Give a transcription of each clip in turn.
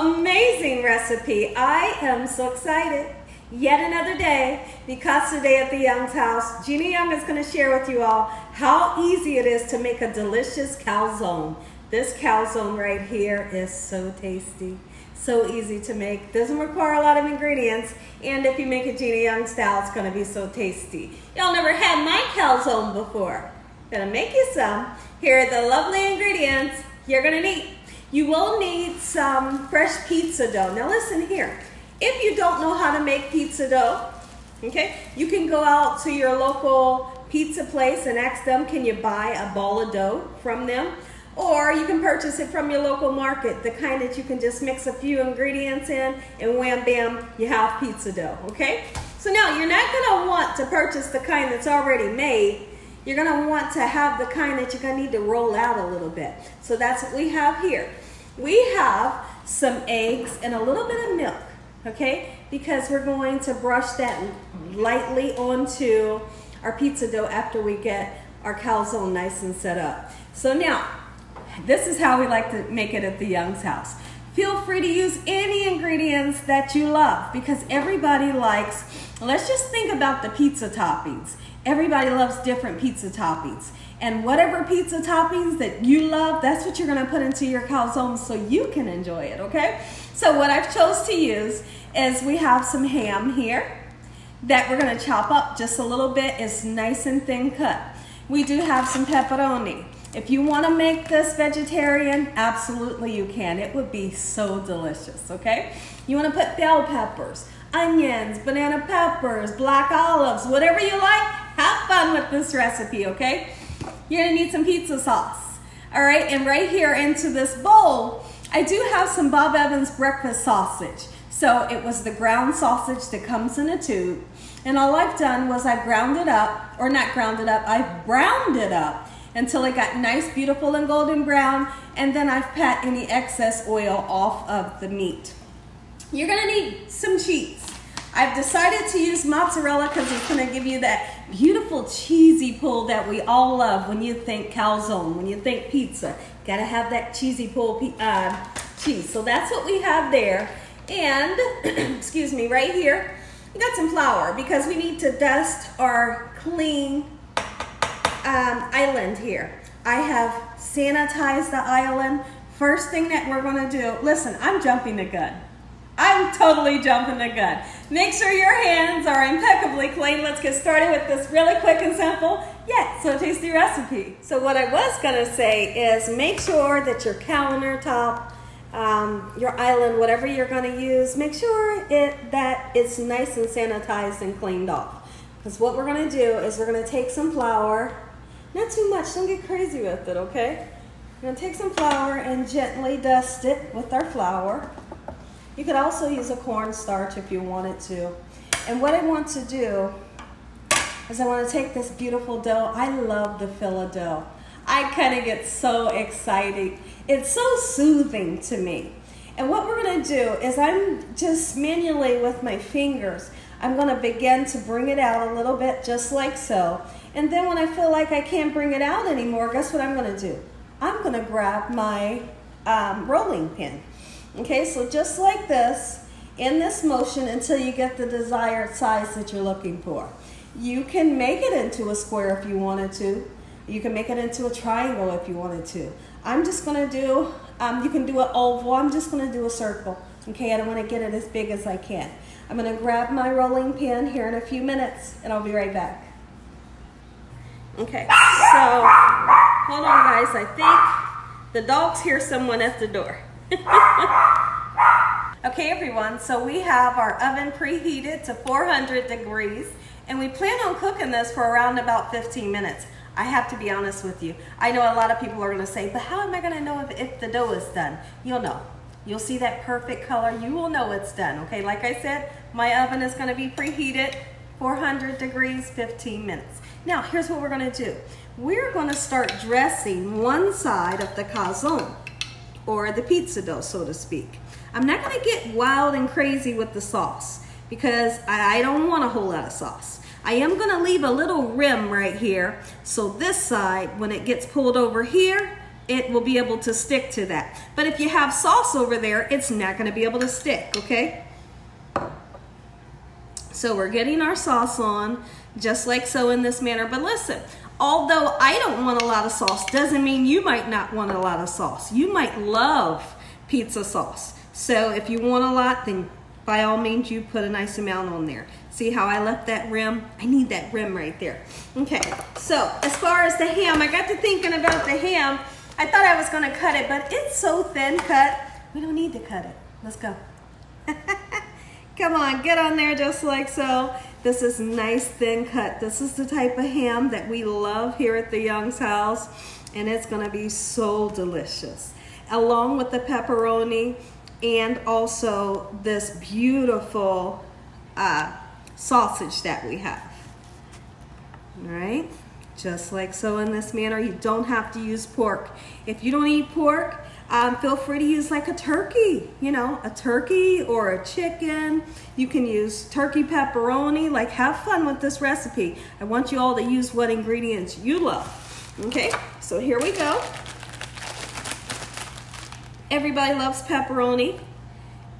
amazing recipe. I am so excited. Yet another day, because today at the Young's house, Gina Young is going to share with you all how easy it is to make a delicious calzone. This calzone right here is so tasty, so easy to make. Doesn't require a lot of ingredients, and if you make it Gina Young style, it's going to be so tasty. Y'all never had my calzone before. Gonna make you some. Here are the lovely ingredients you're gonna need. You will need some fresh pizza dough. Now listen here. If you don't know how to make pizza dough, okay, you can go out to your local pizza place and ask them, can you buy a ball of dough from them? Or you can purchase it from your local market, the kind that you can just mix a few ingredients in and wham bam, you have pizza dough, okay? So now you're not gonna want to purchase the kind that's already made. You're gonna want to have the kind that you're gonna need to roll out a little bit. So that's what we have here. We have some eggs and a little bit of milk. Okay, because we're going to brush that lightly onto our pizza dough after we get our calzone nice and set up. So now, this is how we like to make it at the Young's house. Feel free to use any ingredients that you love because everybody likes, let's just think about the pizza toppings. Everybody loves different pizza toppings. And whatever pizza toppings that you love, that's what you're gonna put into your calzone so you can enjoy it, okay? So what I've chose to use is we have some ham here that we're gonna chop up just a little bit. It's nice and thin cut. We do have some pepperoni. If you wanna make this vegetarian, absolutely you can. It would be so delicious, okay? You wanna put bell peppers, onions, banana peppers, black olives, whatever you like, have fun with this recipe, okay? You're gonna need some pizza sauce. All right, and right here into this bowl, I do have some Bob Evans breakfast sausage. So it was the ground sausage that comes in a tube. And all I've done was I ground it up, or not ground it up, I've browned it up until it got nice, beautiful, and golden brown. And then I've pat any excess oil off of the meat. You're gonna need some cheese. I've decided to use mozzarella because it's gonna give you that beautiful cheesy pull that we all love when you think calzone, when you think pizza. Gotta have that cheesy pull cheese. So that's what we have there. And, excuse me, right here, we got some flour because we need to dust our clean island here. I have sanitized the island. First thing that we're gonna do, listen, I'm jumping the gun. I'm totally jumping the gun. Make sure your hands are impeccably clean. Let's get started with this really quick and simple, yet so tasty recipe. So what I was gonna say is make sure that your countertop, your island, whatever you're gonna use, make sure that it's nice and sanitized and cleaned off. Because what we're gonna do is we're gonna take some flour, not too much, don't get crazy with it, okay? We're gonna take some flour and gently dust it with our flour. You could also use a cornstarch if you wanted to. And what I want to do is I want to take this beautiful dough. I love the filo dough. I kind of get so excited. It's so soothing to me. And what we're going to do is I'm just manually with my fingers, I'm going to begin to bring it out a little bit just like so. And then when I feel like I can't bring it out anymore, guess what I'm going to do? I'm going to grab my rolling pin. Okay, so just like this, in this motion until you get the desired size that you're looking for. You can make it into a square if you wanted to. You can make it into a triangle if you wanted to. I'm just gonna do, you can do an oval, I'm just gonna do a circle. Okay, I don't wanna get it as big as I can. I'm gonna grab my rolling pin here in a few minutes and I'll be right back. Okay, so, hold on guys, I think the dogs hear someone at the door. Okay everyone, so we have our oven preheated to 400 degrees and we plan on cooking this for around about 15 minutes. I have to be honest with you. I know a lot of people are going to say, but how am I going to know if the dough is done? You'll know. You'll see that perfect color. You will know it's done. Okay, like I said, my oven is going to be preheated 400 degrees, 15 minutes. Now here's what we're going to do. We're going to start dressing one side of the calzone, or the pizza dough, so to speak. I'm not gonna get wild and crazy with the sauce because I don't want a whole lot of sauce. I am gonna leave a little rim right here so this side, when it gets pulled over here, it will be able to stick to that. But if you have sauce over there, it's not gonna be able to stick, okay? So we're getting our sauce on, just like so in this manner. But listen, although I don't want a lot of sauce, doesn't mean you might not want a lot of sauce. You might love pizza sauce. So if you want a lot, then by all means, you put a nice amount on there. See how I left that rim? I need that rim right there. Okay, so as far as the ham, I got to thinking about the ham. I thought I was gonna cut it, but it's so thin cut. We don't need to cut it. Let's go. Come on, get on there just like so. This is nice thin cut. This is the type of ham that we love here at the Young's house, and it's gonna be so delicious. Along with the pepperoni and also this beautiful sausage that we have. All right, just like so in this manner. You don't have to use pork. If you don't eat pork, feel free to use like a turkey, you know, a turkey or a chicken. You can use turkey pepperoni. Like, have fun with this recipe. I want you all to use what ingredients you love. Okay, so here we go. Everybody loves pepperoni.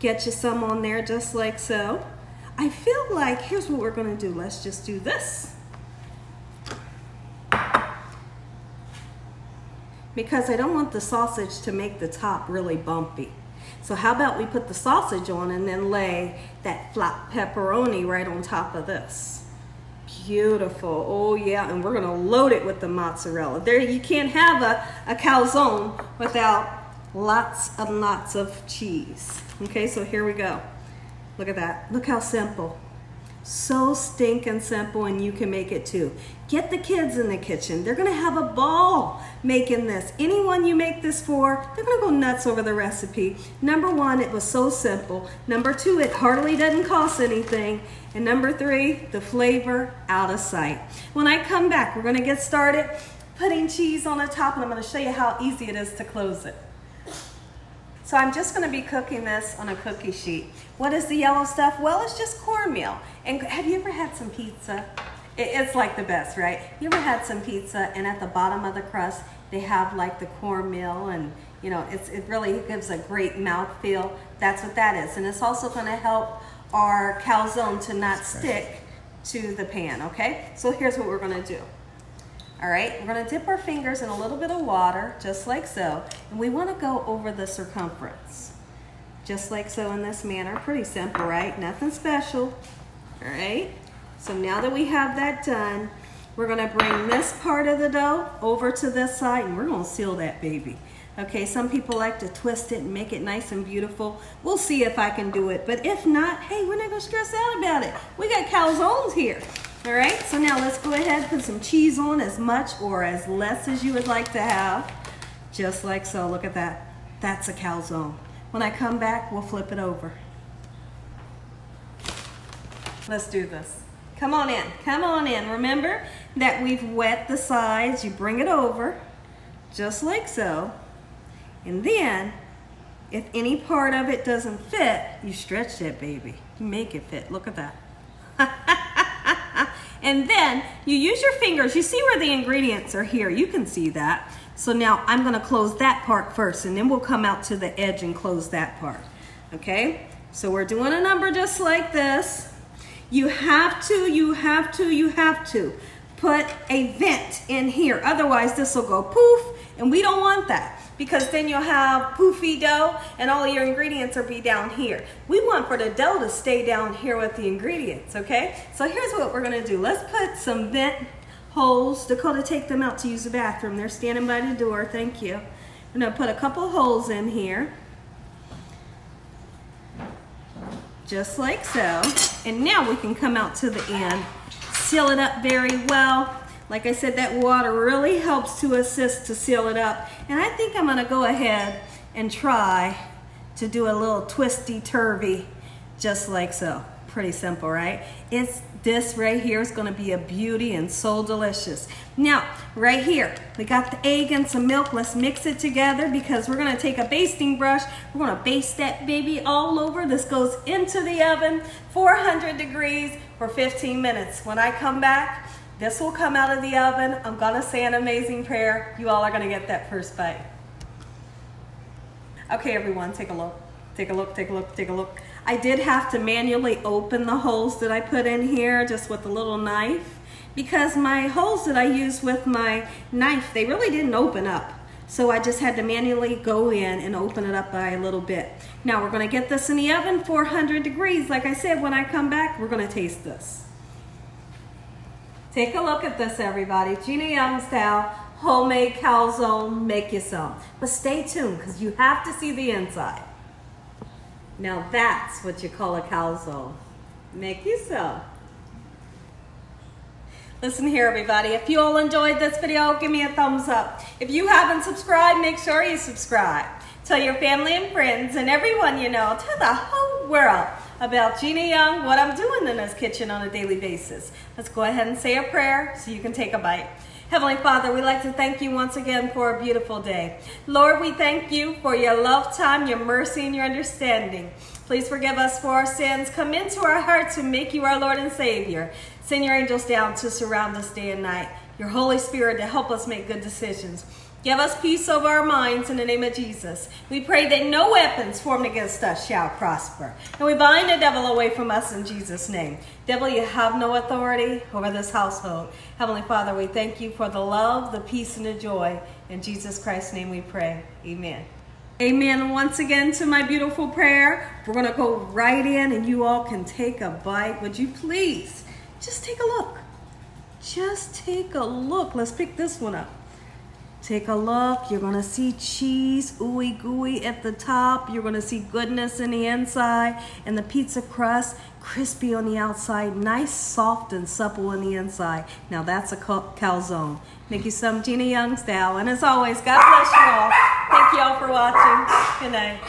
Get you some on there just like so. I feel like, here's what we're gonna do. Let's just do this. Because I don't want the sausage to make the top really bumpy. So how about we put the sausage on and then lay that flat pepperoni right on top of this. Beautiful, oh yeah, and we're gonna load it with the mozzarella. There, you can't have a calzone without lots and lots of cheese. Okay, so here we go. Look at that, look how simple. So stinking simple, and you can make it too. Get the kids in the kitchen. They're gonna have a ball making this. Anyone you make this for, they're gonna go nuts over the recipe. Number one, it was so simple. Number two, it hardly doesn't cost anything. And number three, the flavor out of sight. When I come back, we're gonna get started putting cheese on the top, and I'm gonna show you how easy it is to close it. So I'm just gonna be cooking this on a cookie sheet. What is the yellow stuff? Well, it's just cornmeal. And have you ever had some pizza? It's like the best, right? You ever had some pizza and at the bottom of the crust, they have like the cornmeal, and you know, it really gives a great mouthfeel. That's what that is. And it's also gonna help our calzone to not stick to the pan, okay? So here's what we're gonna do. All right, we're gonna dip our fingers in a little bit of water, just like so. And we wanna go over the circumference, just like so in this manner. Pretty simple, right? Nothing special, all right? So now that we have that done, we're gonna bring this part of the dough over to this side, and we're gonna seal that baby. Okay, some people like to twist it and make it nice and beautiful. We'll see if I can do it, but if not, hey, we're not gonna stress out about it. We got calzones here. All right, so now let's go ahead and put some cheese on, as much or as less as you would like to have. Just like so, look at that. That's a calzone. When I come back, we'll flip it over. Let's do this. Come on in, come on in. Remember that we've wet the sides. You bring it over, just like so. And then, if any part of it doesn't fit, you stretch that baby. You make it fit, look at that. And then you use your fingers. You see where the ingredients are here. You can see that. So now I'm gonna close that part first, and then we'll come out to the edge and close that part. Okay? So we're doing a number just like this. You have to put a vent in here. Otherwise this will go poof, and we don't want that, because then you'll have poofy dough and all of your ingredients will be down here. We want for the dough to stay down here with the ingredients, okay? So here's what we're gonna do. Let's put some vent holes. Dakota, take them out to use the bathroom. They're standing by the door, thank you. I'm gonna put a couple holes in here. Just like so. And now we can come out to the end. Seal it up very well. Like I said, that water really helps to assist to seal it up. And I think I'm gonna go ahead and try to do a little twisty-turvy, just like so. Pretty simple, right? This right here is gonna be a beauty and so delicious. Now, right here, we got the egg and some milk. Let's mix it together, because we're gonna take a basting brush. We're gonna baste that baby all over. This goes into the oven, 400 degrees for 15 minutes. When I come back, this will come out of the oven. I'm gonna say an amazing prayer. You all are gonna get that first bite. Okay, everyone, take a look. Take a look, take a look, take a look. I did have to manually open the holes that I put in here just with a little knife because my holes that I used with my knife, they really didn't open up. So I just had to manually go in and open it up by a little bit. Now we're gonna get this in the oven, 400 degrees. Like I said, when I come back, we're gonna taste this. Take a look at this, everybody. Gina Young style, homemade calzone, make you some. But stay tuned, because you have to see the inside. Now that's what you call a calzone. Make you some. Listen here, everybody. If you all enjoyed this video, give me a thumbs up. If you haven't subscribed, make sure you subscribe. Tell your family and friends and everyone you know, tell the whole world about Gina Young, what I'm doing in this kitchen on a daily basis. Let's go ahead and say a prayer so you can take a bite. Heavenly Father, we'd like to thank you once again for a beautiful day. Lord, we thank you for your love time, your mercy, and your understanding. Please forgive us for our sins. Come into our hearts and make you our Lord and Savior. Send your angels down to surround us day and night. Your Holy Spirit to help us make good decisions. Give us peace over our minds in the name of Jesus. We pray that no weapons formed against us shall prosper. And we bind the devil away from us in Jesus' name. Devil, you have no authority over this household. Heavenly Father, we thank you for the love, the peace, and the joy. In Jesus Christ's name we pray. Amen. Amen. Once again to my beautiful prayer. We're going to go right in and you all can take a bite. Would you please just take a look? Just take a look. Let's pick this one up. Take a look. You're going to see cheese, ooey gooey at the top. You're going to see goodness in the inside and the pizza crust, crispy on the outside, nice, soft, and supple on the inside. Now that's a calzone. Make you some Gina Young style. And as always, God bless you all. Thank you all for watching. Good night.